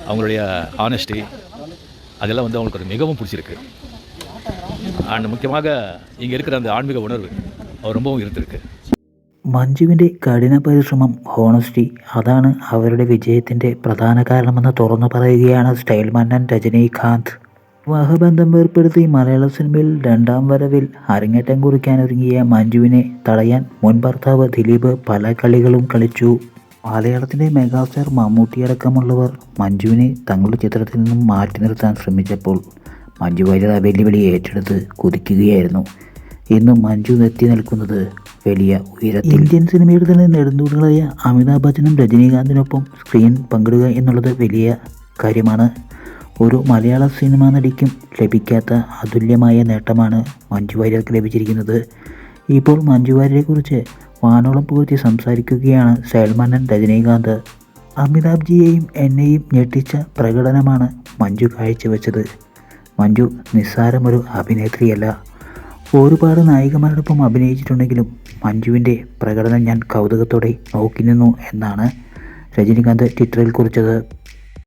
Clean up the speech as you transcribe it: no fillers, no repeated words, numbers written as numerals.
அவங்களுடைய ஆனஸ்டி அதெல்லாம் வந்து அவங்களுக்கு மிகவும் பிடிச்சிருக்கு. அண்ட் முக்கியமாக இங்கே இருக்கிற அந்த ஆன்மீக உணர்வு அவர் ரொம்பவும் இருந்திருக்கு. മഞ്ജുവിൻ്റെ കഠിന പരിശ്രമം, ഹോണസ്റ്റി അതാണ് അവരുടെ വിജയത്തിൻ്റെ പ്രധാന കാരണമെന്ന് തുറന്നു പറയുകയാണ് സ്റ്റൈൽ മന്നൻ രജനീകാന്ത്. വിവാഹബന്ധം ഏർപ്പെടുത്തി മലയാള സിനിമയിൽ രണ്ടാം വരവിൽ അരങ്ങേറ്റം കുറിക്കാനൊരുങ്ങിയ മഞ്ജുവിനെ തടയാൻ മുൻ ഭർത്താവ് ദിലീപ് പല കളികളും കളിച്ചു. മലയാളത്തിൻ്റെ മെഗാസ്റ്റാർ മമ്മൂട്ടിയടക്കമുള്ളവർ മഞ്ജുവിനെ തങ്ങളുടെ ചിത്രത്തിൽ നിന്നും മാറ്റി നിർത്താൻ ശ്രമിച്ചപ്പോൾ മഞ്ജു വാര്യർ ആ വെല്ലുവിളി ഏറ്റെടുത്ത് കുതിക്കുകയായിരുന്നു. ഇന്നും മഞ്ജു എത്തി നിൽക്കുന്നത് വലിയ ഉയരത്തിൽ. ഇന്ത്യൻ സിനിമയുടെ തന്നെ നെടുന്തൂണുകളായ അമിതാഭ് ബച്ചനും രജനീകാന്തിനൊപ്പം സ്ക്രീൻ പങ്കിടുക എന്നുള്ളത് വലിയ കാര്യമാണ്. ഒരു മലയാള സിനിമാ നടിക്കും ലഭിക്കാത്ത അതുല്യമായ നേട്ടമാണ് മഞ്ജു വാര്യർക്ക് ലഭിച്ചിരിക്കുന്നത്. ഇപ്പോൾ മഞ്ജു വാര്യരെക്കുറിച്ച് വാനോളം പുകഴ്ത്തി സംസാരിക്കുകയാണ് സ്റ്റൈൽ മന്നൻ രജനീകാന്ത്. അമിതാഭ് ജിയെയും എന്നെയും ഞെട്ടിച്ച പ്രകടനമാണ് മഞ്ജു കാഴ്ചവെച്ചത്. മഞ്ജു നിസ്സാരമൊരു അഭിനേത്രിയല്ല. ഒരുപാട് നായികമാരോടൊപ്പം അഭിനയിച്ചിട്ടുണ്ടെങ്കിലും മഞ്ജുവിൻ്റെ പ്രകടനം ഞാൻ കൗതുകത്തോടെ നോക്കി നിന്നു എന്നാണ് രജനീകാന്ത് ട്വിറ്ററിൽ കുറിച്ചത്.